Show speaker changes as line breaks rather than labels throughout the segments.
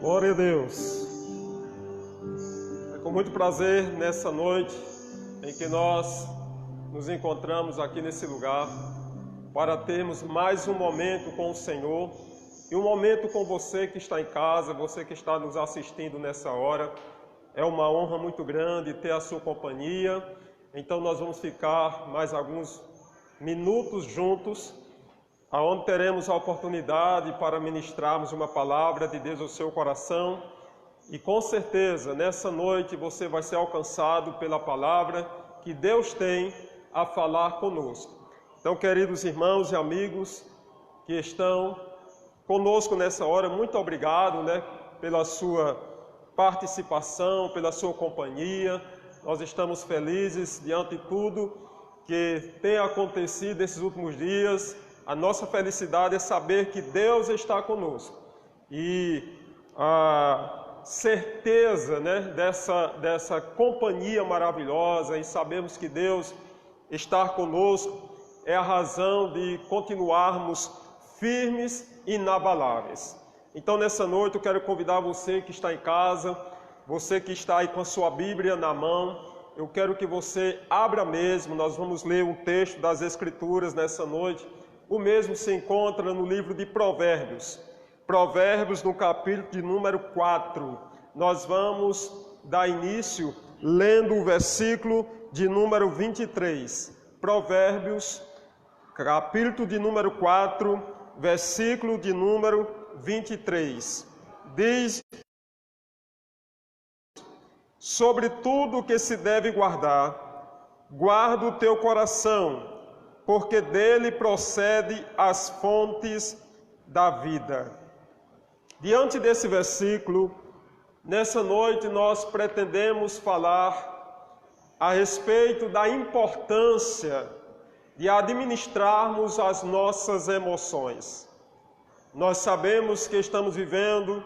Glória a Deus. É com muito prazer nessa noite em que nós nos encontramos aqui nesse lugar para termos mais um momento com o Senhor e um momento com você que está em casa, você que está nos assistindo nessa hora. É uma honra muito grande ter a sua companhia. Então nós vamos ficar mais alguns minutos juntos, aonde teremos a oportunidade para ministrarmos uma palavra de Deus ao seu coração. E com certeza, nessa noite, você vai ser alcançado pela palavra que Deus tem a falar conosco. Então, queridos irmãos e amigos que estão conosco nessa hora, muito obrigado, pela sua participação, pela sua companhia. Nós estamos felizes diante de tudo que tem acontecido nesses últimos dias. A nossa felicidade é saber que Deus está conosco. E a certeza dessa companhia maravilhosa, e sabemos que Deus está conosco, é a razão de continuarmos firmes e inabaláveis. Então, nessa noite, eu quero convidar você que está em casa, você que está aí com a sua Bíblia na mão, eu quero que você abra mesmo. Nós vamos ler um texto das Escrituras nessa noite. O mesmo se encontra no livro de Provérbios. Provérbios, no capítulo de número 4. Nós vamos dar início lendo o versículo de número 23. Provérbios, capítulo de número 4, versículo de número 23. Diz: sobre tudo que se deve guardar, guarda o teu coração, porque dele procede as fontes da vida. Diante desse versículo, nessa noite nós pretendemos falar a respeito da importância de administrarmos as nossas emoções. Nós sabemos que estamos vivendo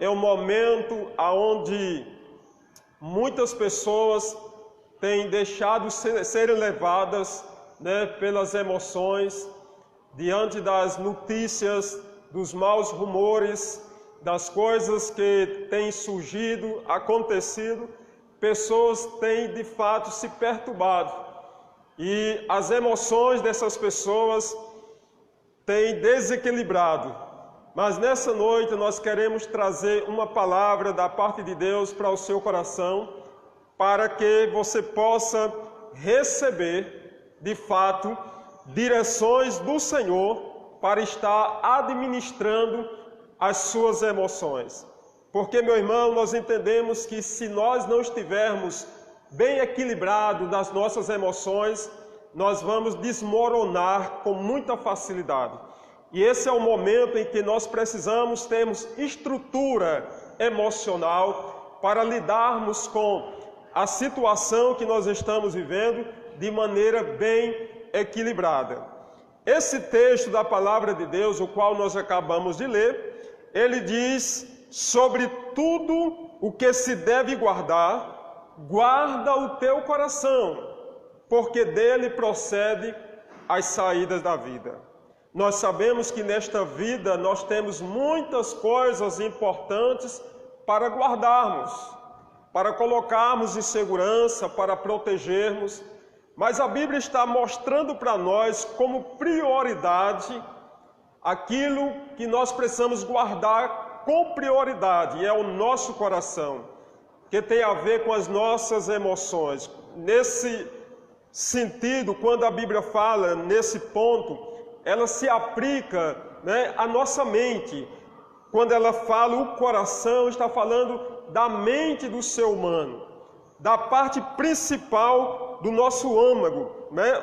um momento onde muitas pessoas têm deixado serem levadas pelas emoções, diante das notícias, dos maus rumores, das coisas que têm surgido, acontecido. Pessoas têm de fato se perturbado e as emoções dessas pessoas têm desequilibrado. Mas nessa noite nós queremos trazer uma palavra da parte de Deus para o seu coração, para que você possa receber de fato direções do Senhor para estar administrando as suas emoções. Porque, meu irmão, nós entendemos que se nós não estivermos bem equilibrados nas nossas emoções, nós vamos desmoronar com muita facilidade. E esse é o momento em que nós precisamos termos estrutura emocional para lidarmos com a situação que nós estamos vivendo de maneira bem equilibrada. Esse texto da palavra de Deus, o qual nós acabamos de ler, ele diz: sobre tudo o que se deve guardar, guarda o teu coração, porque dele procede as saídas da vida. Nós sabemos que nesta vida nós temos muitas coisas importantes para guardarmos, para colocarmos em segurança, para protegermos. Mas a Bíblia está mostrando para nós como prioridade aquilo que nós precisamos guardar com prioridade, e é o nosso coração, que tem a ver com as nossas emoções. Nesse sentido, quando a Bíblia fala nesse ponto, ela se aplica à nossa mente. Quando ela fala o coração, está falando da mente do ser humano, da parte principal do nosso âmago,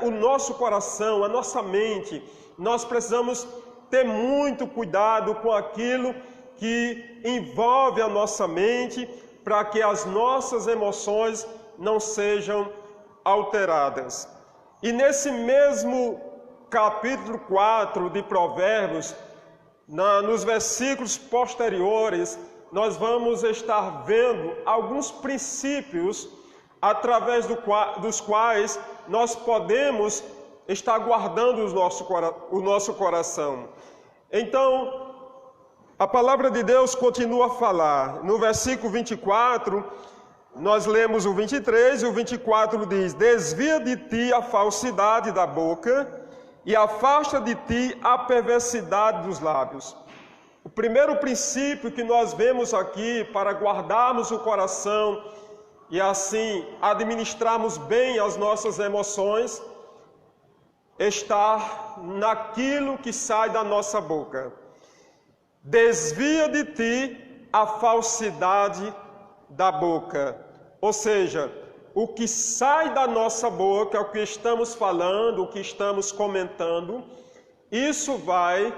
o nosso coração, a nossa mente. Nós precisamos ter muito cuidado com aquilo que envolve a nossa mente, para que as nossas emoções não sejam alteradas. E nesse mesmo capítulo 4 de Provérbios, nos versículos posteriores, nós vamos estar vendo alguns princípios através dos quais nós podemos estar guardando o nosso coração. Então, A palavra de Deus continua a falar. No versículo 24, nós lemos o 23 e o 24 diz: desvia de ti a falsidade da boca e afasta de ti a perversidade dos lábios. O primeiro princípio que nós vemos aqui para guardarmos o coração e assim administrarmos bem as nossas emoções está naquilo que sai da nossa boca. Desvia de ti a falsidade da boca. Ou seja, o que sai da nossa boca, o que estamos falando, o que estamos comentando, isso vai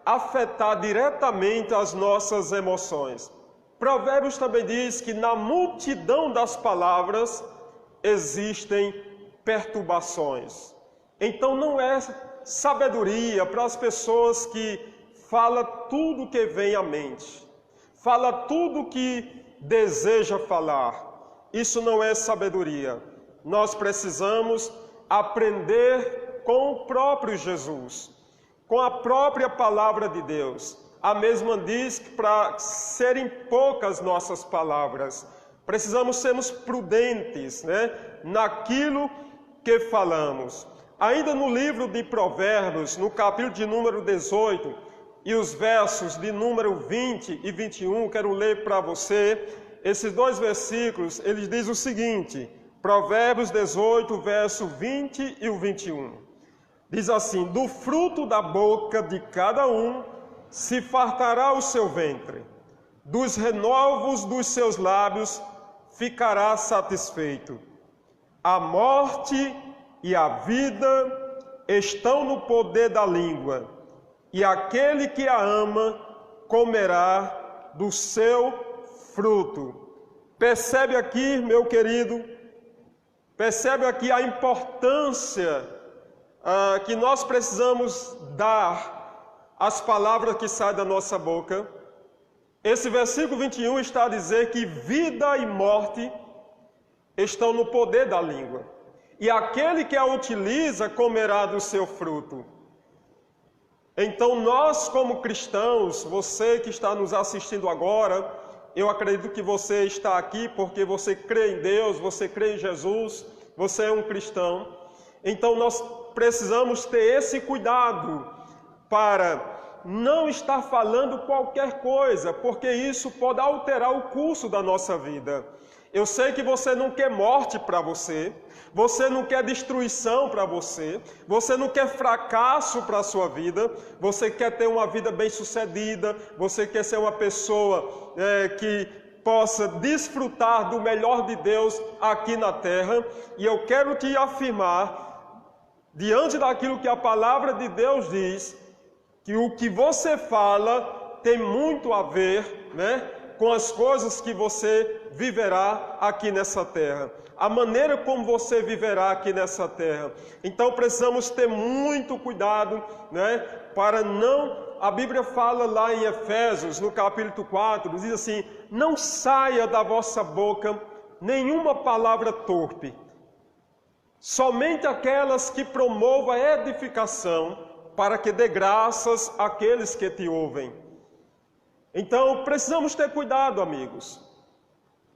afetar diretamente as nossas emoções. Provérbios também diz que na multidão das palavras existem perturbações. Então não é sabedoria para as pessoas que falam tudo que vem à mente, fala tudo que deseja falar. Isso não é sabedoria. Nós precisamos aprender com o próprio Jesus, com a própria palavra de Deus. A mesma diz que para serem poucas nossas palavras, precisamos sermos prudentes, naquilo que falamos. Ainda no livro de Provérbios, no capítulo de número 18, e os versos de número 20 e 21, quero ler para você. Esses dois versículos, eles dizem o seguinte, Provérbios 18, verso 20 e o 21. Diz assim: do fruto da boca de cada um se fartará o seu ventre, dos renovos dos seus lábios ficará satisfeito. A morte e a vida estão no poder da língua, e aquele que a ama comerá do seu fruto. Percebe aqui, meu querido, percebe aqui a importância que nós precisamos dar às palavras que saem da nossa boca. Esse versículo 21 está a dizer que vida e morte estão no poder da língua, e aquele que a utiliza comerá do seu fruto. Então nós como cristãos, você que está nos assistindo agora, eu acredito que você está aqui porque você crê em Deus, você crê em Jesus, você é um cristão. Então nós precisamos ter esse cuidado para não estar falando qualquer coisa, porque isso pode alterar o curso da nossa vida. Eu sei que você não quer morte para você, você não quer destruição para você, você não quer fracasso para a sua vida, você quer ter uma vida bem-sucedida, você quer ser uma pessoa que possa desfrutar do melhor de Deus aqui na terra. E eu quero te afirmar, diante daquilo que a palavra de Deus diz, que o que você fala tem muito a ver, com as coisas que você viverá aqui nessa terra, a maneira como você viverá aqui nessa terra. Então precisamos ter muito cuidado, para não... A Bíblia fala lá em Efésios, no capítulo 4, diz assim: não saia da vossa boca nenhuma palavra torpe, somente aquelas que promovam a edificação, para que dê graças àqueles que te ouvem. Então precisamos ter cuidado, amigos.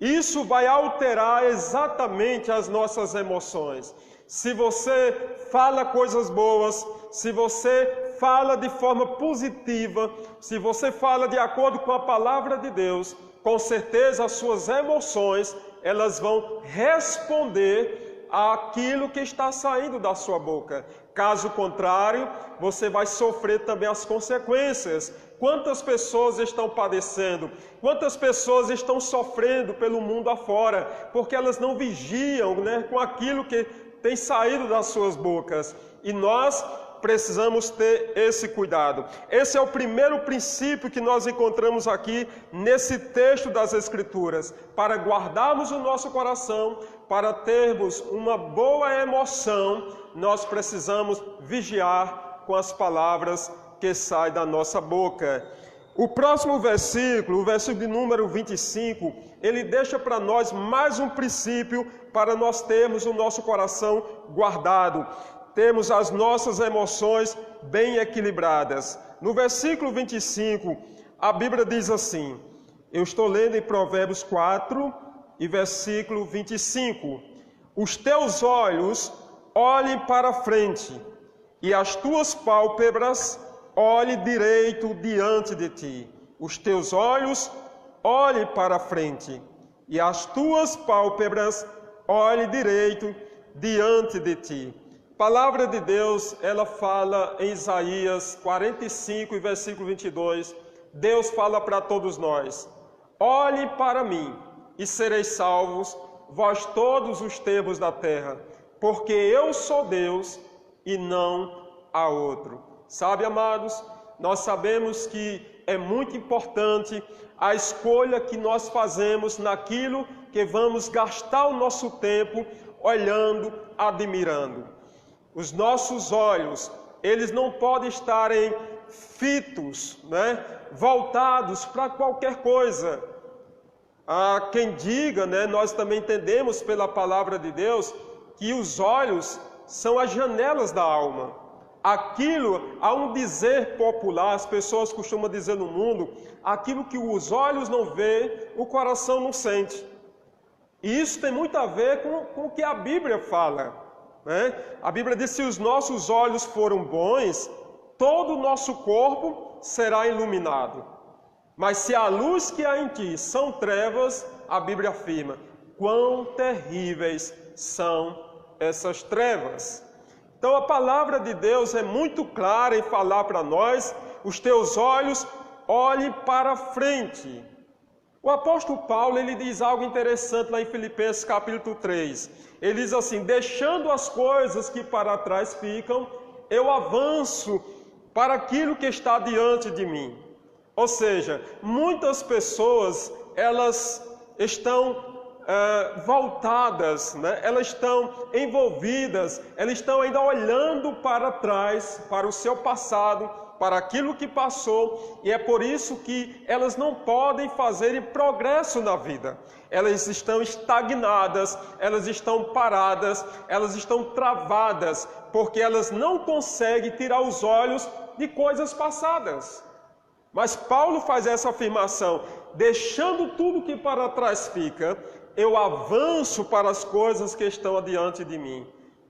Isso vai alterar exatamente as nossas emoções. Se você fala coisas boas, se você fala de forma positiva, se você fala de acordo com a palavra de Deus, com certeza as suas emoções, elas vão responder àquilo que está saindo da sua boca. Caso contrário, você vai sofrer também as consequências. Quantas pessoas estão padecendo? Quantas pessoas estão sofrendo pelo mundo afora? Porque elas não vigiam, com aquilo que tem saído das suas bocas. E nós precisamos ter esse cuidado. Esse é o primeiro princípio que nós encontramos aqui nesse texto das Escrituras. Para guardarmos o nosso coração, para termos uma boa emoção, nós precisamos vigiar com as palavras que saem da nossa boca. O próximo versículo, o versículo de número 25, ele deixa para nós mais um princípio para nós termos o nosso coração guardado, termos as nossas emoções bem equilibradas. No versículo 25, A Bíblia diz assim, eu estou lendo em Provérbios 4 e versículo 25. Os teus olhos olhem para a frente, e as tuas pálpebras olhem direito diante de ti. Os teus olhos olhem para a frente, e as tuas pálpebras olhem direito diante de ti. A palavra de Deus, ela fala em Isaías 45 e versículo 22. Deus fala para todos nós: olhem para mim e sereis salvos, vós todos os termos da terra, porque eu sou Deus e não há outro. Sabe, amados, nós sabemos que é muito importante a escolha que nós fazemos naquilo que vamos gastar o nosso tempo olhando, admirando. Os nossos olhos, eles não podem estarem fitos, voltados para qualquer coisa. Há quem diga, nós também entendemos pela palavra de Deus, que os olhos são as janelas da alma. Aquilo, há um dizer popular, as pessoas costumam dizer no mundo, aquilo que os olhos não vê, o coração não sente. E isso tem muito a ver com o que a Bíblia fala. A Bíblia diz que se os nossos olhos forem bons, todo o nosso corpo será iluminado. Mas se a luz que há em ti são trevas, a Bíblia afirma, quão terríveis são essas trevas. Então a palavra de Deus é muito clara em falar para nós, os teus olhos olhem para frente. O apóstolo Paulo, ele diz algo interessante lá em Filipenses capítulo 3. Ele diz assim, deixando as coisas que para trás ficam, eu avanço para aquilo que está diante de mim. Ou seja, muitas pessoas, elas estão voltadas, elas estão envolvidas, elas estão ainda olhando para trás, para o seu passado, para aquilo que passou, e é por isso que elas não podem fazer progresso na vida. Elas estão estagnadas, elas estão paradas, elas estão travadas, porque elas não conseguem tirar os olhos de coisas passadas. Mas Paulo faz essa afirmação, deixando tudo que para trás fica, eu avanço para as coisas que estão adiante de mim.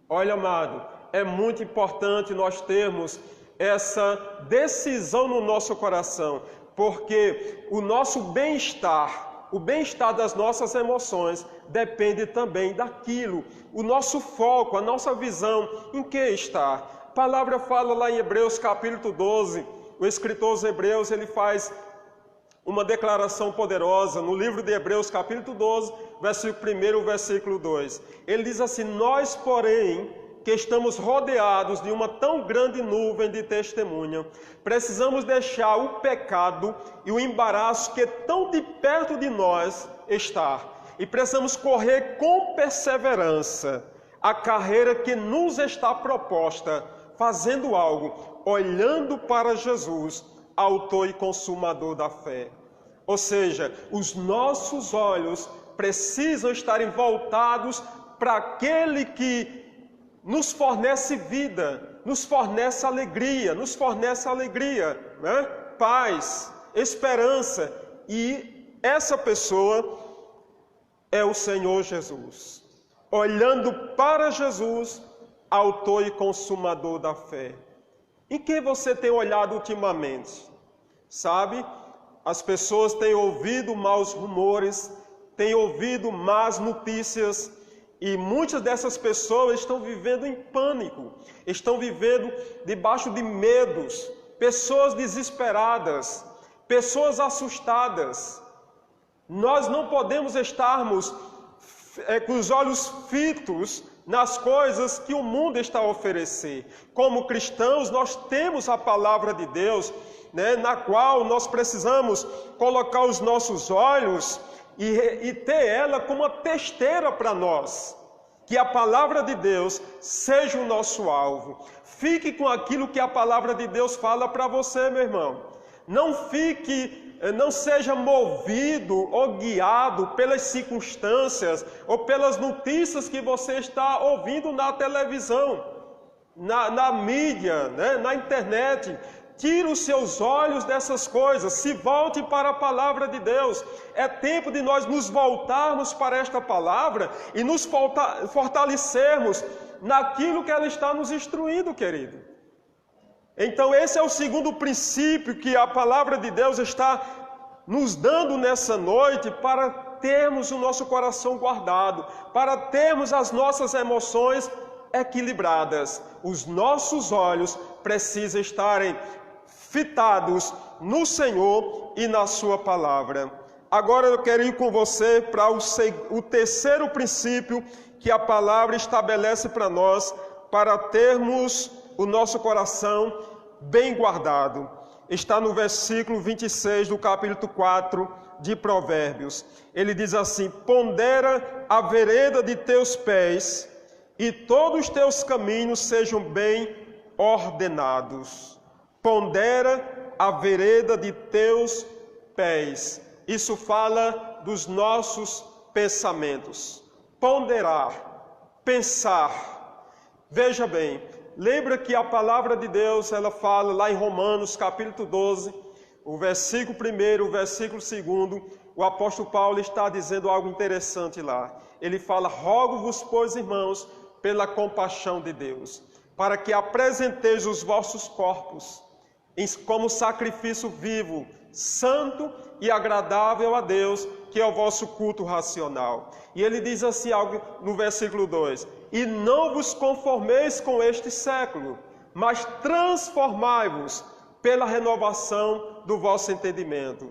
Olha, amado, é muito importante nós termos essa decisão no nosso coração, porque o nosso bem-estar, o bem-estar das nossas emoções, depende também daquilo, o nosso foco, a nossa visão, em que está. A palavra fala lá em Hebreus capítulo 12, o escritor aos Hebreus, ele faz uma declaração poderosa no livro de Hebreus capítulo 12, versículo 1, versículo 2. Ele diz assim, nós, porém, que estamos rodeados de uma tão grande nuvem de testemunha, precisamos deixar o pecado e o embaraço que tão de perto de nós está, e precisamos correr com perseverança a carreira que nos está proposta, fazendo algo, olhando para Jesus, autor e consumador da fé. Ou seja, os nossos olhos precisam estar voltados para aquele que nos fornece vida, nos fornece alegria, paz, esperança, e essa pessoa é o Senhor Jesus. Olhando para Jesus, autor e consumador da fé. Em que você tem olhado ultimamente? Sabe, as pessoas têm ouvido maus rumores, têm ouvido más notícias, e muitas dessas pessoas estão vivendo em pânico, estão vivendo debaixo de medos, pessoas desesperadas, pessoas assustadas. Nós não podemos estarmos com os olhos fitos nas coisas que o mundo está a oferecer. Como cristãos, nós temos a palavra de Deus, na qual nós precisamos colocar os nossos olhos e ter ela como uma testeira para nós. Que a palavra de Deus seja o nosso alvo. Fique com aquilo que a palavra de Deus fala para você, meu irmão. Não seja movido ou guiado pelas circunstâncias ou pelas notícias que você está ouvindo na televisão, na mídia, na internet. Tire os seus olhos dessas coisas, se volte para a palavra de Deus. É tempo de nós nos voltarmos para esta palavra e nos fortalecermos naquilo que ela está nos instruindo, querido. Então esse é o segundo princípio que a palavra de Deus está nos dando nessa noite para termos o nosso coração guardado, para termos as nossas emoções equilibradas. Os nossos olhos precisam estarem fitados no Senhor e na sua palavra. Agora eu quero ir com você para o terceiro princípio que a palavra estabelece para nós, para termos o nosso coração bem guardado. Está no versículo 26 do capítulo 4 de Provérbios. Ele diz assim: pondera a vereda de teus pés, e todos os teus caminhos sejam bem ordenados. Pondera a vereda de teus pés. Isso fala dos nossos pensamentos. Ponderar, pensar. Veja bem, lembra que a palavra de Deus, ela fala lá em Romanos capítulo 12, o versículo 1, o versículo 2, o apóstolo Paulo está dizendo algo interessante lá. Ele fala: rogo-vos, pois, irmãos, pela compaixão de Deus, para que apresenteis os vossos corpos como sacrifício vivo, santo e agradável a Deus, que é o vosso culto racional. E ele diz assim algo no versículo 2: e não vos conformeis com este século, mas transformai-vos pela renovação do vosso entendimento.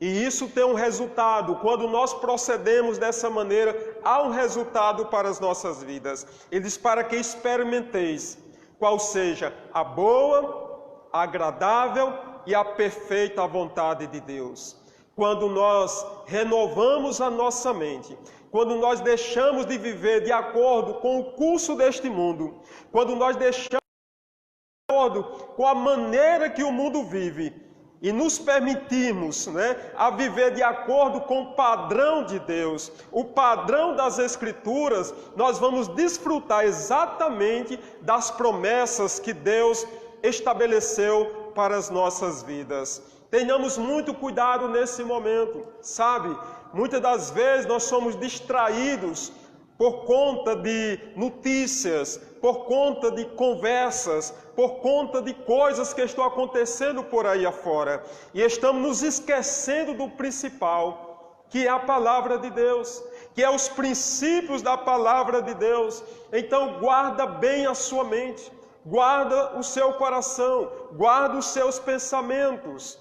E isso tem um resultado. Quando nós procedemos dessa maneira, há um resultado para as nossas vidas. Ele diz: para que experimenteis qual seja a boa, a agradável e a perfeita vontade de Deus. Quando nós renovamos a nossa mente, quando nós deixamos de viver de acordo com o curso deste mundo, quando nós deixamos de acordo com a maneira que o mundo vive, e nos permitirmos, a viver de acordo com o padrão de Deus, o padrão das Escrituras, nós vamos desfrutar exatamente das promessas que Deus estabeleceu para as nossas vidas. Tenhamos muito cuidado nesse momento, sabe? Muitas das vezes nós somos distraídos por conta de notícias, por conta de conversas, por conta de coisas que estão acontecendo por aí afora. E estamos nos esquecendo do principal, que é a palavra de Deus, que é os princípios da palavra de Deus. Então guarda bem a sua mente, guarda o seu coração, guarda os seus pensamentos.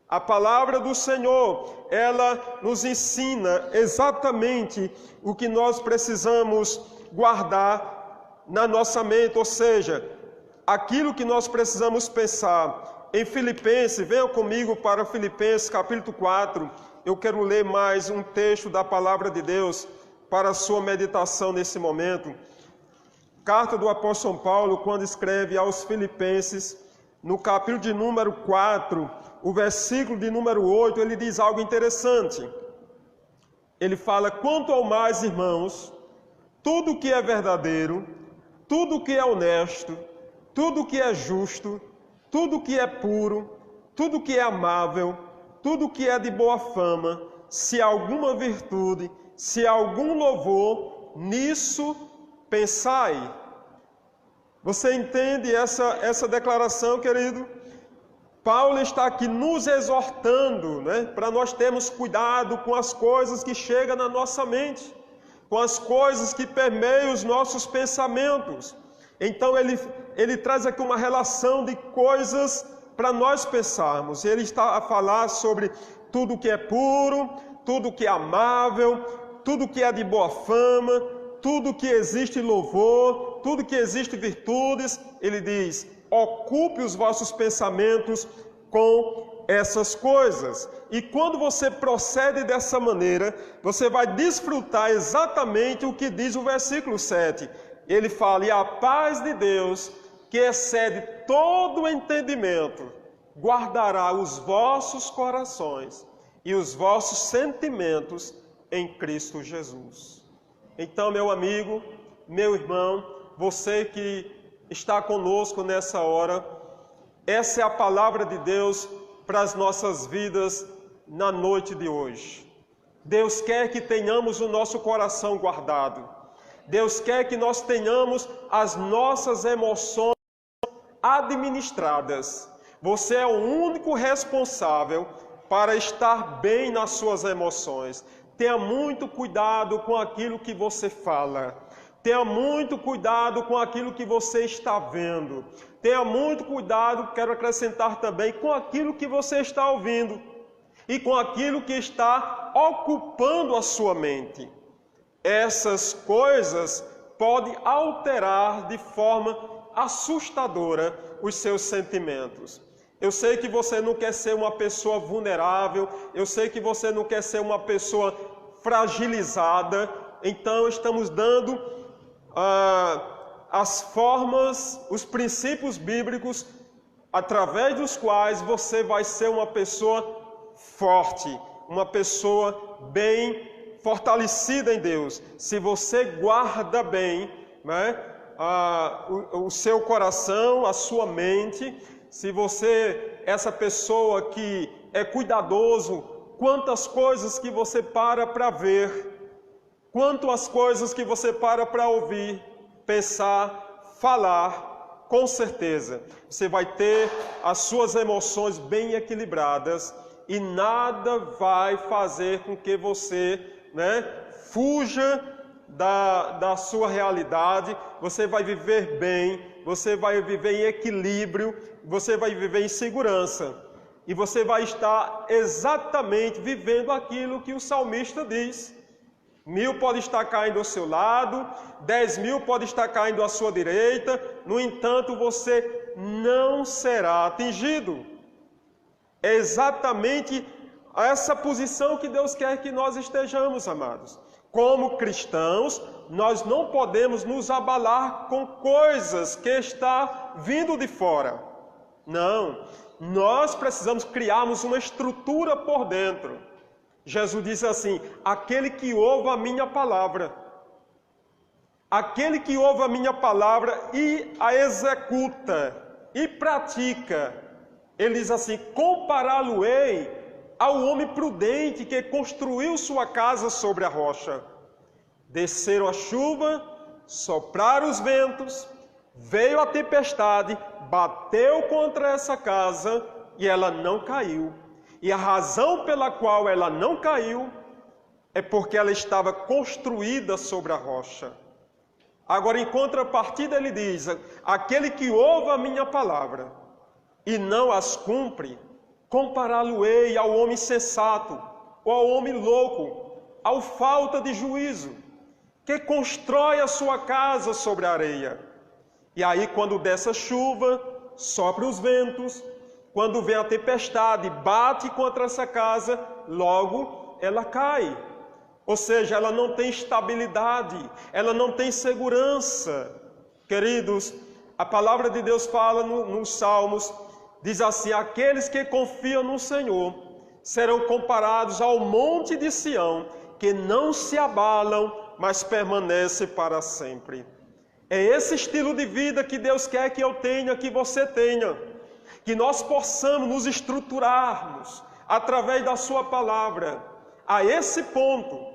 A palavra do Senhor, ela nos ensina exatamente o que nós precisamos guardar na nossa mente, ou seja, aquilo que nós precisamos pensar. Em Filipenses, venham comigo para Filipenses capítulo 4, eu quero ler mais um texto da palavra de Deus para a sua meditação nesse momento. Carta do apóstolo São Paulo, quando escreve aos Filipenses, no capítulo de número 4, o versículo de número 8, ele diz algo interessante. Ele fala: quanto ao mais, irmãos, tudo que é verdadeiro, tudo que é honesto, tudo que é justo, tudo que é puro, tudo que é amável, tudo que é de boa fama, se há alguma virtude, se há algum louvor, nisso pensai. Você entende essa declaração, querido? Paulo está aqui nos exortando, para nós termos cuidado com as coisas que chegam na nossa mente, com as coisas que permeiam os nossos pensamentos. Então ele traz aqui uma relação de coisas para nós pensarmos. Ele está a falar sobre tudo que é puro, tudo que é amável, tudo que é de boa fama, tudo que existe louvor, tudo que existe virtudes. Ele diz: ocupe os vossos pensamentos com essas coisas. E quando você procede dessa maneira, você vai desfrutar exatamente o que diz o versículo 7. Ele fala: e a paz de Deus, que excede todo o entendimento, guardará os vossos corações e os vossos sentimentos em Cristo Jesus. Então, meu amigo, meu irmão, você que está conosco nessa hora, Essa é a palavra de Deus para as nossas vidas na noite de hoje. Deus quer que tenhamos o nosso coração guardado. Deus quer que nós tenhamos as nossas emoções administradas. Você é o único responsável para estar bem nas suas emoções. Tenha muito cuidado com aquilo que você fala. Tenha muito cuidado com aquilo que você está vendo. Tenha muito cuidado, quero acrescentar também, com aquilo que você está ouvindo e com aquilo que está ocupando a sua mente. Essas coisas podem alterar de forma assustadora os seus sentimentos. Eu sei que você não quer ser uma pessoa vulnerável, eu sei que você não quer ser uma pessoa fragilizada, então estamos dando as formas, os princípios bíblicos, através dos quais você vai ser uma pessoa forte, uma pessoa bem fortalecida em Deus. Se você guarda bem, né, o seu coração, a sua mente, se você, essa pessoa que é cuidadoso, quantas coisas que você para ver, quantas coisas que você para ouvir, pensar, falar, com certeza, você vai ter as suas emoções bem equilibradas e nada vai fazer com que você, fuja da sua realidade. Você vai viver bem, você vai viver em equilíbrio, você vai viver em segurança. E você vai estar exatamente vivendo aquilo que o salmista diz. 1000 pode estar caindo ao seu lado, 10.000 pode estar caindo à sua direita, no entanto você não será atingido. É exatamente essa posição que Deus quer que nós estejamos, amados. Como cristãos, nós não podemos nos abalar com coisas que está vindo de fora. Não, nós precisamos criarmos uma estrutura por dentro. Jesus diz assim: aquele que ouve a minha palavra, aquele que ouve a minha palavra e a executa e pratica, ele diz assim: compará-lo-ei ao homem prudente que construiu sua casa sobre a rocha. Desceram a chuva, sopraram os ventos, veio a tempestade, bateu contra essa casa e ela não caiu. E a razão pela qual ela não caiu é porque ela estava construída sobre a rocha. Agora, em contrapartida, ele diz: aquele que ouve a minha palavra e não as cumpre, compará-lo-ei ao homem sensato, ou ao homem louco, ao falta de juízo, que constrói a sua casa sobre a areia. E aí, quando desce a chuva, sopra os ventos, quando vem a tempestade, bate contra essa casa, logo ela cai. Ou seja, ela não tem estabilidade, ela não tem segurança. Queridos, a palavra de Deus fala nos Salmos, diz assim: aqueles que confiam no Senhor serão comparados ao monte de Sião, que não se abalam, mas permanece para sempre. É esse estilo de vida que Deus quer que eu tenha, que você tenha. Que nós possamos nos estruturarmos através da sua palavra. A esse ponto,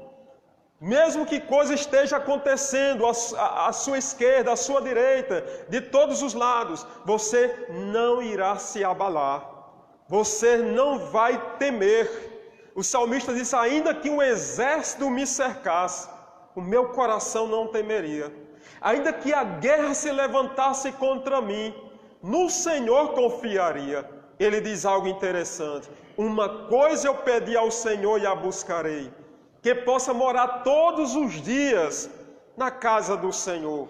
mesmo que coisa esteja acontecendo à sua esquerda, à sua direita, de todos os lados, você não irá se abalar. Você não vai temer. O salmista disse: ainda que um exército me cercasse, o meu coração não temeria. Ainda que a guerra se levantasse contra mim, no Senhor confiaria. Ele diz algo interessante: uma coisa eu pedi ao Senhor e a buscarei, que possa morar todos os dias na casa do Senhor,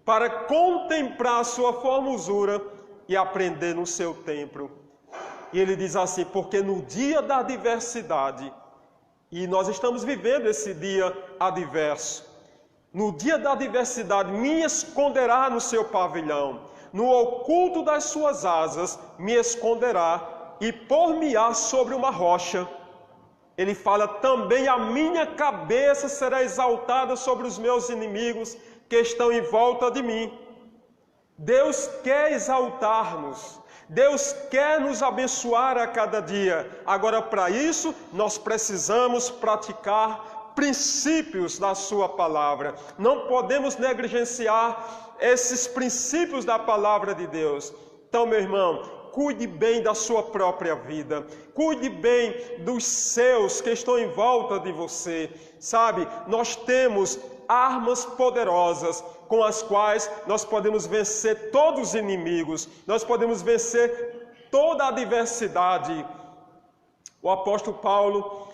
para contemplar a sua formosura e aprender no seu templo. E ele diz assim: porque no dia da adversidade, e nós estamos vivendo esse dia adverso, no dia da adversidade me esconderá no seu pavilhão, no oculto das suas asas me esconderá e pôr-me-á sobre uma rocha. Ele fala também: a minha cabeça será exaltada sobre os meus inimigos que estão em volta de mim. Deus quer exaltar-nos, Deus quer nos abençoar a cada dia. Agora, para isso, nós precisamos praticar princípios da sua palavra. Não podemos negligenciar esses princípios da palavra de Deus. Então, meu irmão, cuide bem da sua própria vida. Cuide bem dos seus que estão em volta de você. Sabe, nós temos armas poderosas com as quais nós podemos vencer todos os inimigos, nós podemos vencer toda a adversidade. O apóstolo Paulo,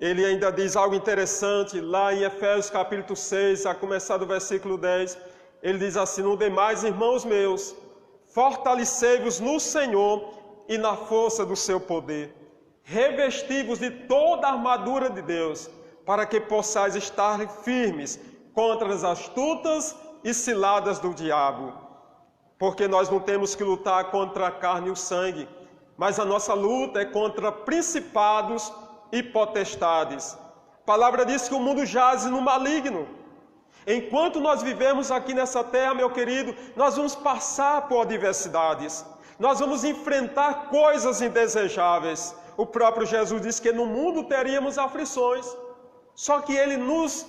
ele ainda diz algo interessante lá em Efésios capítulo 6, a começar do versículo 10, ele diz assim: no demais, irmãos meus, fortalecei-vos no Senhor e na força do seu poder, revesti-vos de toda a armadura de Deus, para que possais estar firmes contra as astutas e ciladas do diabo. Porque nós não temos que lutar contra a carne e o sangue, mas a nossa luta é contra principados e potestades. A palavra diz que o mundo jaz no maligno. Enquanto nós vivemos aqui nessa terra, meu querido, nós vamos passar por adversidades. Nós vamos enfrentar coisas indesejáveis. O próprio Jesus disse que no mundo teríamos aflições. Só que ele nos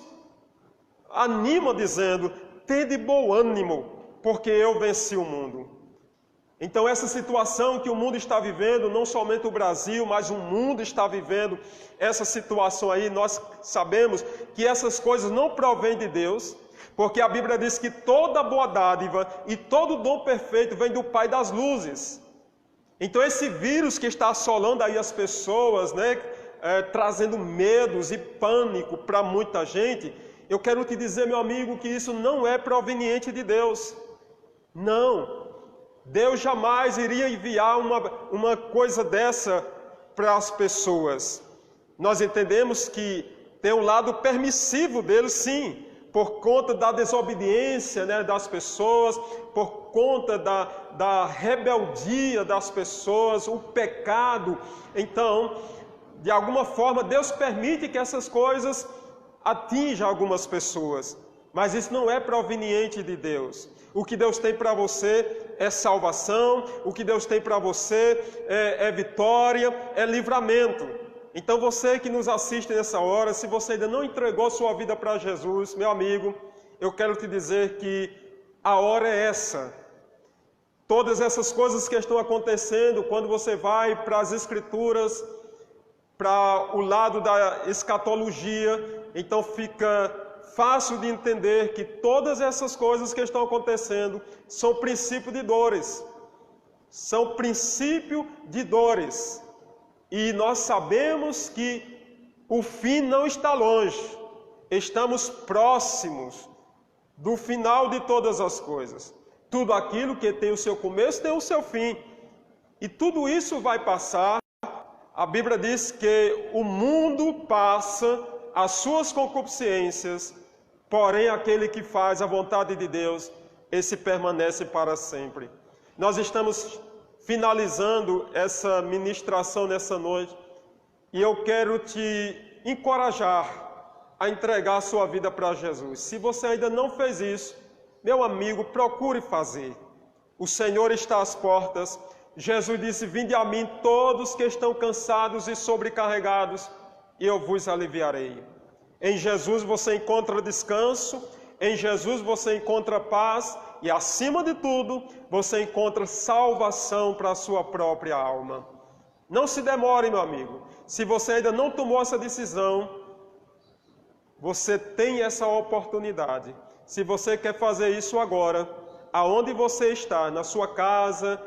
anima dizendo: tende bom ânimo, porque eu venci o mundo. Então essa situação que o mundo está vivendo, não somente o Brasil, mas o mundo está vivendo essa situação aí, nós sabemos que essas coisas não provêm de Deus, porque a Bíblia diz que toda boa dádiva e todo dom perfeito vem do Pai das luzes. Então esse vírus que está assolando aí as pessoas, trazendo medos e pânico para muita gente, eu quero te dizer, meu amigo, que isso não é proveniente de Deus. Não. Deus jamais iria enviar uma coisa dessa para as pessoas. Nós entendemos que tem um lado permissivo dele, sim, por conta da desobediência das pessoas, por conta da rebeldia das pessoas, o pecado. Então, de alguma forma, Deus permite que essas coisas atinjam algumas pessoas, mas isso não é proveniente de Deus. O que Deus tem para você é salvação, o que Deus tem para você é vitória, é livramento. Então você que nos assiste nessa hora, se você ainda não entregou sua vida para Jesus, meu amigo, eu quero te dizer que a hora é essa. Todas essas coisas que estão acontecendo, quando você vai para as Escrituras, para o lado da escatologia, então fica fácil de entender que todas essas coisas que estão acontecendo são princípio de dores. São princípio de dores. E nós sabemos que o fim não está longe. Estamos próximos do final de todas as coisas. Tudo aquilo que tem o seu começo tem o seu fim. E tudo isso vai passar. A Bíblia diz que o mundo passa, as suas concupiscências, porém aquele que faz a vontade de Deus, esse permanece para sempre. Nós estamos finalizando essa ministração nessa noite e eu quero te encorajar a entregar a sua vida para Jesus. Se você ainda não fez isso, meu amigo, procure fazer. O Senhor está às portas. Jesus disse: vinde a mim todos que estão cansados e sobrecarregados, e eu vos aliviarei. Em Jesus você encontra descanso, em Jesus você encontra paz e, acima de tudo, você encontra salvação para a sua própria alma. Não se demore, meu amigo. Se você ainda não tomou essa decisão, você tem essa oportunidade. Se você quer fazer isso agora, aonde você está, na sua casa,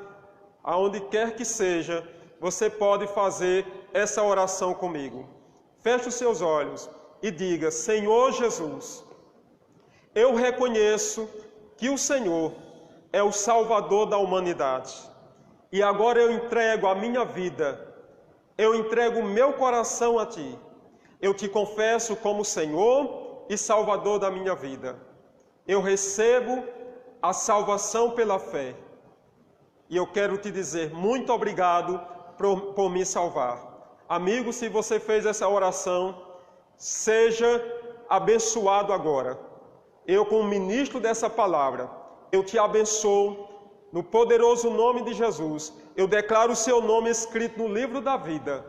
aonde quer que seja, você pode fazer essa oração comigo. Feche os seus olhos e diga: Senhor Jesus, eu reconheço que o Senhor é o Salvador da humanidade. E agora eu entrego a minha vida, eu entrego o meu coração a Ti. Eu Te confesso como Senhor e Salvador da minha vida. Eu recebo a salvação pela fé. E eu quero te dizer muito obrigado por me salvar. Amigo, se você fez essa oração, seja abençoado agora. Eu, como ministro dessa palavra, eu te abençoo no poderoso nome de Jesus, eu declaro o seu nome escrito no livro da vida.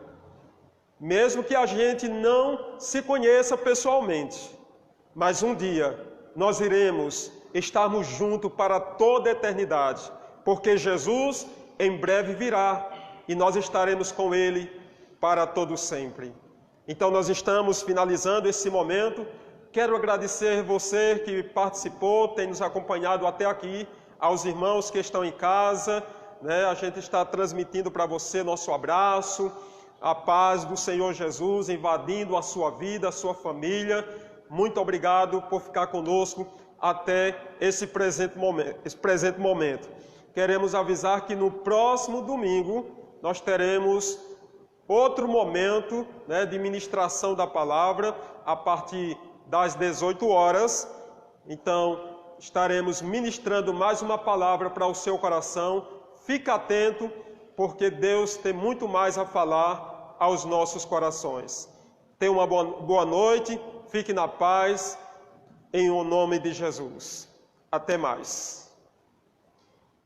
Mesmo que a gente não se conheça pessoalmente, mas um dia nós iremos estarmos juntos para toda a eternidade, porque Jesus em breve virá e nós estaremos com Ele para todo sempre. Então nós estamos finalizando esse momento. Quero agradecer você que participou, tem nos acompanhado até aqui, aos irmãos que estão em casa, né? A gente está transmitindo para você nosso abraço, a paz do Senhor Jesus invadindo a sua vida, a sua família. Muito obrigado por ficar conosco até esse presente momento. Queremos avisar que no próximo domingo nós teremos outro momento, né, de ministração da palavra a partir das 18 horas. Então, estaremos ministrando mais uma palavra para o seu coração. Fica atento, porque Deus tem muito mais a falar aos nossos corações. Tenha uma boa noite, fique na paz, em o nome de Jesus. Até mais.